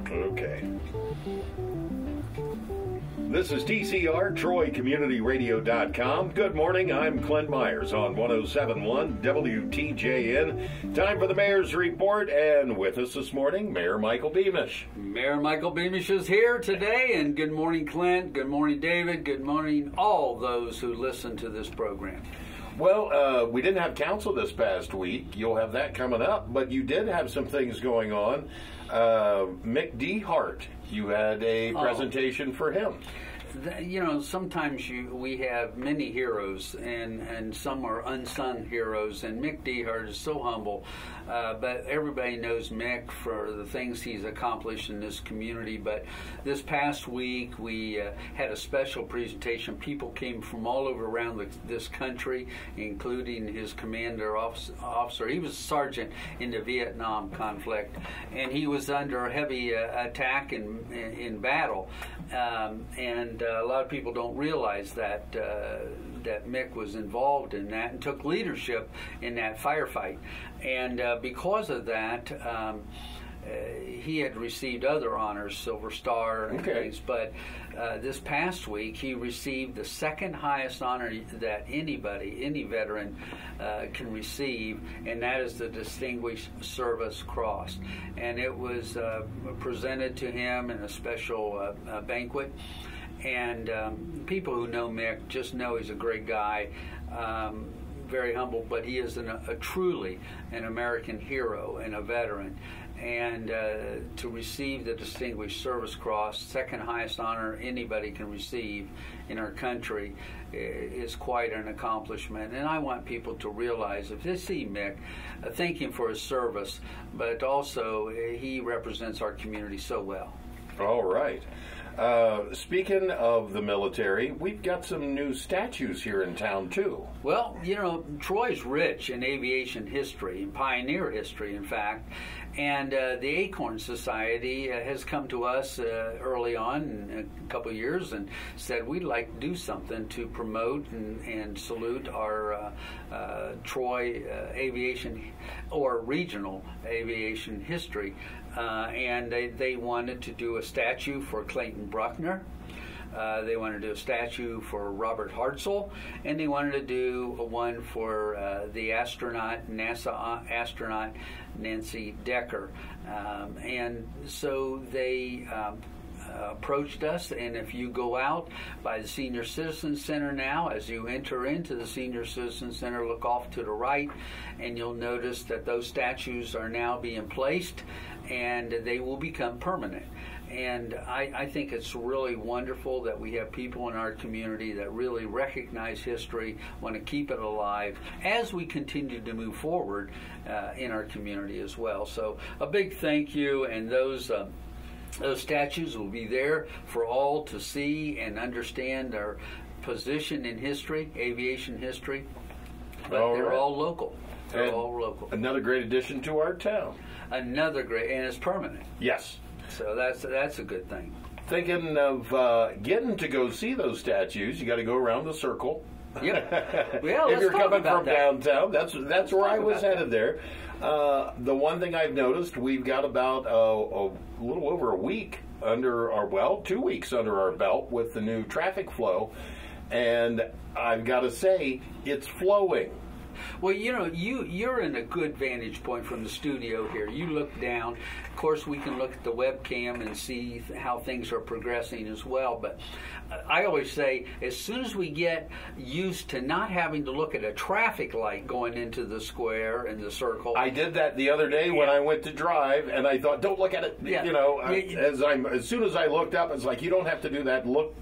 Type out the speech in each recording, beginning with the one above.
Okay. This is TCR, TroyCommunityRadio.com. Good morning, I'm Clint Myers on 107.1 WTJN. Time for the Mayor's Report, and with us this morning, Mayor Michael Beamish. Mayor Michael Beamish is here today, and good morning, Clint. Good morning, David. Good morning, all those who listen to this program. Well, we didn't have council this past week. You'll have that coming up, but you did have some things going on. Mick D. Hart, you had a presentation for him. You know, sometimes we have many heroes, and some are unsung heroes, and Mick D. Hart is so humble, but everybody knows Mick for the things he's accomplished in this community. But this past week, we had a special presentation. People came from all over around this country, including his commander officer. He was a sergeant in the Vietnam conflict, and he was under a heavy attack in battle, and a lot of people don't realize that that Mick was involved in that and took leadership in that firefight. And because of that, he had received other honors, Silver Star and things, but this past week he received the second highest honor that any veteran can receive, and that is the Distinguished Service Cross. And it was presented to him in a special banquet. And people who know Mick just know he's a great guy, very humble, but he is truly an American hero and a veteran. And to receive the Distinguished Service Cross, second highest honor anybody can receive in our country, is quite an accomplishment. And I want people to realize, if they see Mick, thank him for his service, but also he represents our community so well. All right. Speaking of the military, we've got some new statues here in town, too. Well, you know, Troy's rich in aviation history, and pioneer history, in fact. And the Acorn Society has come to us early on, in a couple of years, and said we'd like to do something to promote and salute our Troy aviation or regional aviation history. And they wanted to do a statue for Clayton Bruckner. They wanted to do a statue for Robert Hartzell, and they wanted to do one for the NASA astronaut Nancy Decker. And so they approached us, and if you go out by the Senior Citizen Center now, as you enter into the Senior Citizen Center, look off to the right, and you'll notice that those statues are now being placed, and they will become permanent. And I think it's really wonderful that we have people in our community that really recognize history, want to keep it alive as we continue to move forward in our community as well. So a big thank you, and those statues will be there for all to see and understand our position in history, aviation history. But they're all local. They're all local. Another great addition to our town. Another great, and it's permanent. Yes. So that's a good thing. Thinking of getting to go see those statues, you got to go around the circle. Yeah. Well, if you're coming from that. downtown, that's where I was headed there. The one thing I've noticed, we've got about a little over a week under our 2 weeks under our belt with the new traffic flow, and I've got to say it's flowing. Well, you know, you're in a good vantage point from the studio here. You look down. Of course, we can look at the webcam and see how things are progressing as well. But I always say, as soon as we get used to not having to look at a traffic light going into the square and the circle. I did that the other day when I went to drive, and I thought, don't look at it. Yeah. You know, as soon as I looked up, it's like, you don't have to do that. Look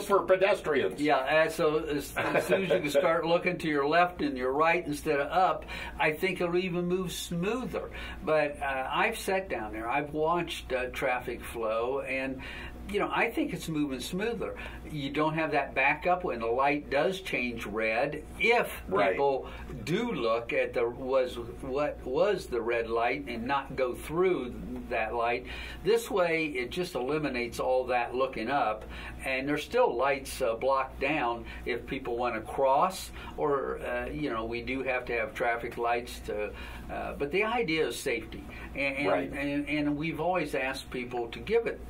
for pedestrians. Yeah, and so as soon as you can start looking to your left and your right instead of up, I think it'll even move smoother. But I've sat down there, I've watched traffic flow, and I think it's moving smoother. You don't have that backup when the light does change red. If people do look at what was the red light and not go through that light, this way it just eliminates all that looking up. And there's still lights blocked down if people want to cross, or we do have to have traffic lights to. But the idea is safety, and we've always asked people to give it.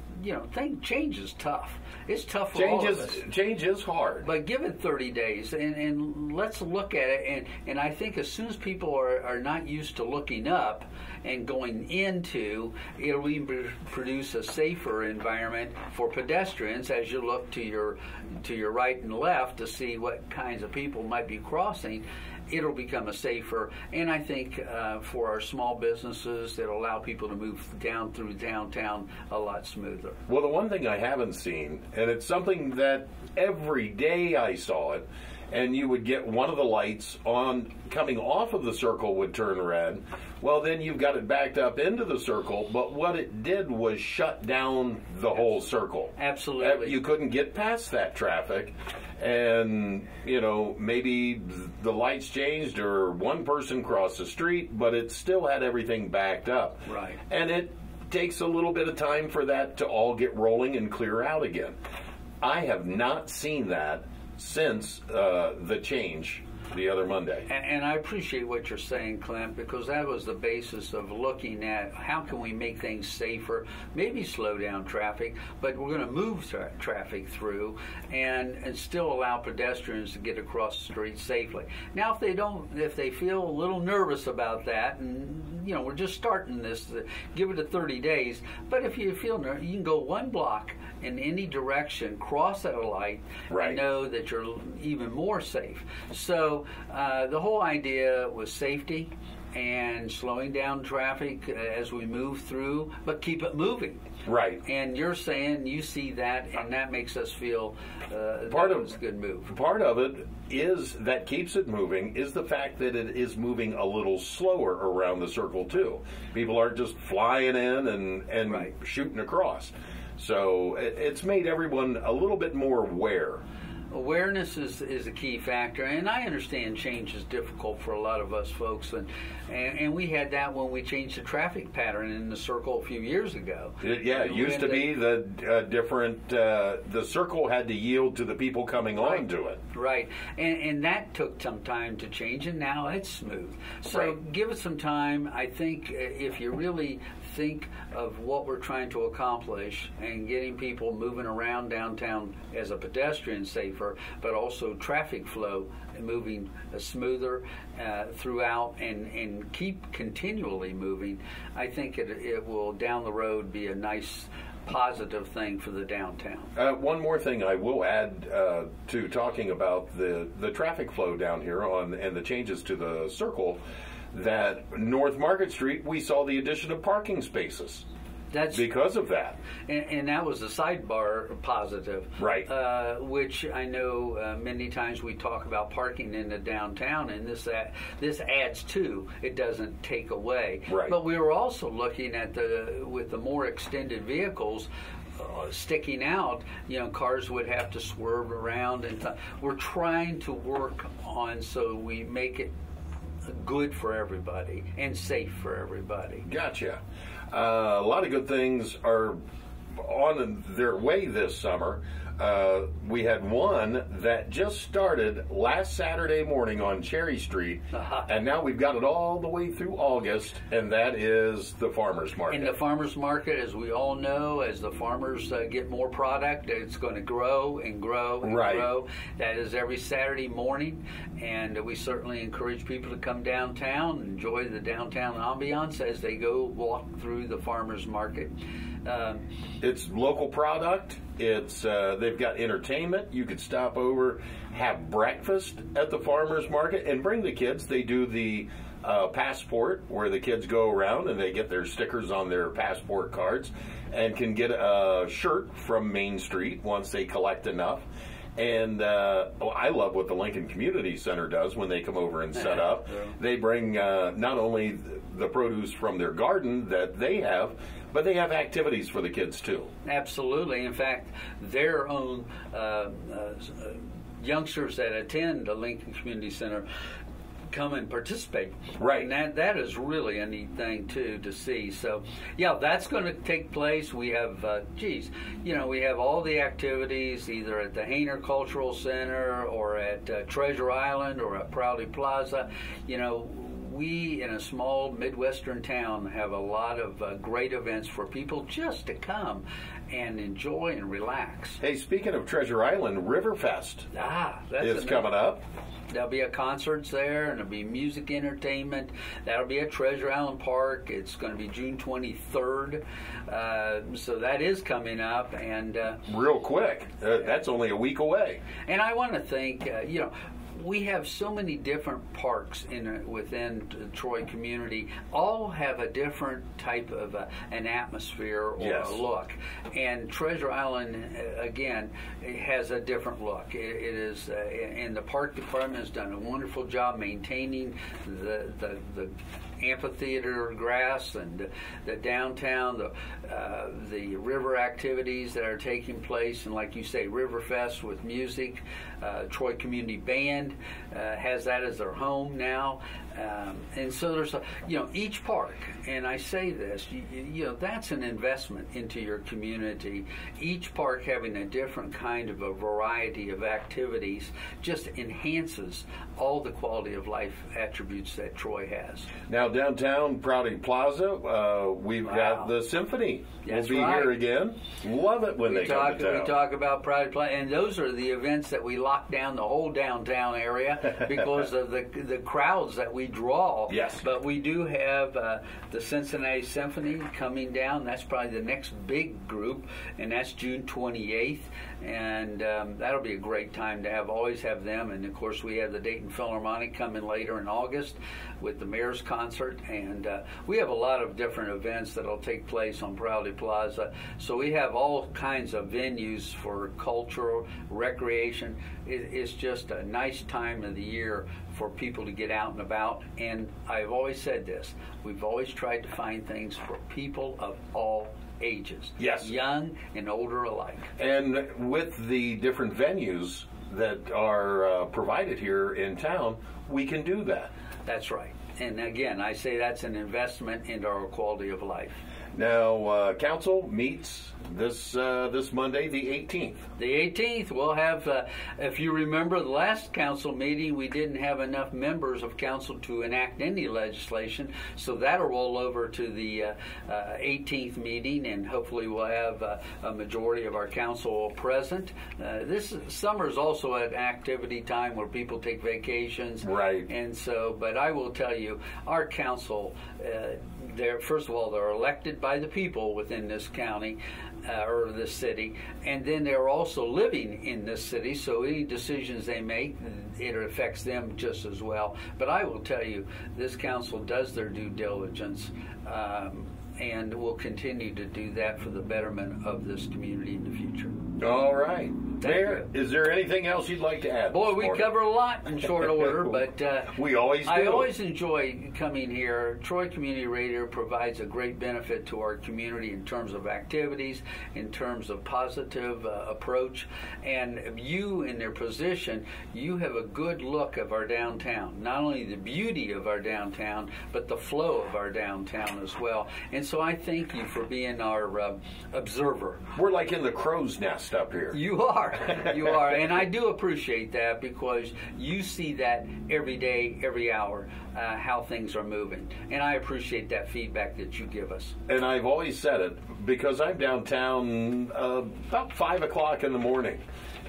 Change is tough. It's tough for all of us. Change is hard. But give it 30 days, and let's look at it. And I think as soon as people are not used to looking up and going into, it'll even produce a safer environment for pedestrians as you look to your right and left to see what kinds of people might be crossing. It'll become a safer, and I think for our small businesses, it'll allow people to move down through downtown a lot smoother. Well, the one thing I haven't seen, and it's something that every day I saw it, and you would get one of the lights on coming off of the circle would turn red. Well, then you've got it backed up into the circle, but what it did was shut down the whole circle. Absolutely. You couldn't get past that traffic, and maybe the lights changed or one person crossed the street, but it still had everything backed up. Right. And it takes a little bit of time for that to all get rolling and clear out again. I have not seen that since the change the other Monday. And I appreciate what you're saying, Clint, because that was the basis of looking at how can we make things safer, maybe slow down traffic, but we're going to move traffic through and still allow pedestrians to get across the street safely. Now, if they feel a little nervous about that, and we're just starting this, give it 30 days, but if you feel nervous, you can go one block in any direction, cross at a light, and know that you're even more safe. So the whole idea was safety and slowing down traffic as we move through, but keep it moving. Right. And you're saying you see that, and that makes us feel that was a good move. Part of it is that keeps it moving is the fact that it is moving a little slower around the circle, too. People aren't just flying in and shooting across. So it's made everyone a little bit more aware. Awareness is a key factor, and I understand change is difficult for a lot of us folks, and we had that when we changed the traffic pattern in the circle a few years ago. It used to be the circle had to yield to the people coming onto it. Right, and that took some time to change, and now it's smooth. So give it some time. I think if you really think of what we're trying to accomplish and getting people moving around downtown as a pedestrian safer, but also traffic flow and moving smoother throughout and keep continually moving, I think it will down the road be a nice positive thing for the downtown. One more thing I will add to talking about the traffic flow down here and the changes to the circle, that North Market Street, we saw the addition of parking spaces. That's because of that. And that was a sidebar positive. Right. Which I know many times we talk about parking in the downtown, and this adds to, it doesn't take away. Right. But we were also looking at with the more extended vehicles, sticking out, cars would have to swerve around, and we're trying to work on so we make it good for everybody and safe for everybody. Gotcha. A lot of good things are on their way this summer. We had one that just started last Saturday morning on Cherry Street, and now we've got it all the way through August, and that is the farmers market. And the farmers market, as we all know, as the farmers get more product, it's going to grow and grow and grow. That is every Saturday morning, and we certainly encourage people to come downtown, enjoy the downtown ambiance as they go walk through the farmers market. It's local product. It's they've got entertainment. You could stop over, have breakfast at the farmers market, and bring the kids. They do the passport, where the kids go around and they get their stickers on their passport cards, and can get a shirt from Main Street once they collect enough. And I love what the Lincoln Community Center does when they come over and set up. Yeah. They bring not only the produce from their garden that they have, but they have activities for the kids too. Absolutely. In fact, their own youngsters that attend the Lincoln Community Center come and participate. Right. And that is really a neat thing, too, to see. So, yeah, that's going to take place. We have, we have all the activities either at the Hainer Cultural Center or at Treasure Island or at Proudly Plaza. You know, we in a small Midwestern town have a lot of great events for people just to come and enjoy and relax. Hey, speaking of Treasure Island, Riverfest is coming up. There'll be a concerts there, and there'll be music entertainment. That'll be at Treasure Island Park. It's going to be June 23rd. So that is coming up. And real quick. That's only a week away. And I want to thank, we have so many different parks within the Troy community. All have a different type of an atmosphere or a look. And Treasure Island, again, has a different look. It is, and the park department has done a wonderful job maintaining the amphitheater grass and the downtown, the river activities that are taking place, and like you say, Riverfest with music. Troy Community Band has that as their home now, and so there's each park. And I say this, that's an investment into your community. Each park having a different kind of a variety of activities just enhances all the quality of life attributes that Troy has. Now downtown Proudly Plaza, we've got the Symphony. That's we'll be here again. Love it when they come to town. We talk about Proudly Plaza, and those are the events that we lock down the whole downtown area because of the crowds that we draw. Yes. But we do have the Cincinnati Symphony coming down. That's probably the next big group, and that's June 28th. And that'll be a great time to always have them. And of course, we have the Dayton Philharmonic coming later in August with the Mayor's Concert. And we have a lot of different events that'll take place on Proudly Plaza. So we have all kinds of venues for cultural, recreation. It's just a nice time of the year for people to get out and about. And I've always said this, we've always tried to find things for people of all ages. Yes. Young and older alike. And with the different venues that are provided here in town, we can do that. That's right. And again, I say that's an investment into our quality of life. Now, council meets this Monday, the 18th. The 18th, we'll have, if you remember the last council meeting, we didn't have enough members of council to enact any legislation, so that'll roll over to the 18th meeting, and hopefully we'll have a majority of our council present. This summer is also an activity time where people take vacations. Right. And so, but I will tell you, our council, first of all, they're elected by the people within this county or this city, and then they're also living in this city, so any decisions they make, it affects them just as well. But I will tell you, this council does their due diligence and will continue to do that for the betterment of this community in the future. All right. Mayor, is there anything else you'd like to add? Boy, we cover a lot in short order, but we always do. I always enjoy coming here. Troy Community Radio provides a great benefit to our community in terms of activities, in terms of positive approach, and you in their position, you have a good look of our downtown. Not only the beauty of our downtown, but the flow of our downtown as well. And so I thank you for being our observer. We're like in the crow's nest up here. You are. You are. And I do appreciate that because you see that every day, every hour, how things are moving. And I appreciate that feedback that you give us. And I've always said it because I'm downtown about 5 o'clock in the morning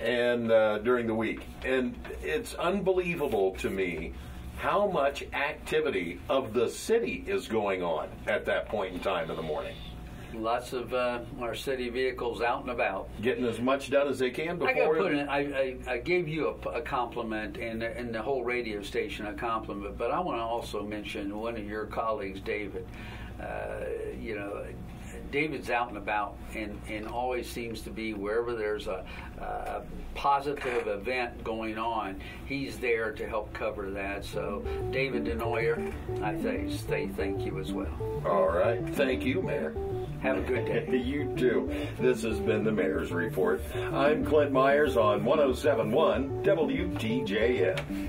and during the week. And it's unbelievable to me how much activity of the city is going on at that point in time in the morning. Lots of our city vehicles out and about. Getting as much done as they can before. I got to put in, I gave you a compliment and the whole radio station a compliment, but I want to also mention one of your colleagues, David. David's out and about and always seems to be wherever there's a positive event going on, he's there to help cover that. So, David Denoyer, I say thank you as well. All right. Thank you, Mayor. Have a good day. You too. This has been the Mayor's Report. I'm Clint Myers on 107.1 WTJM.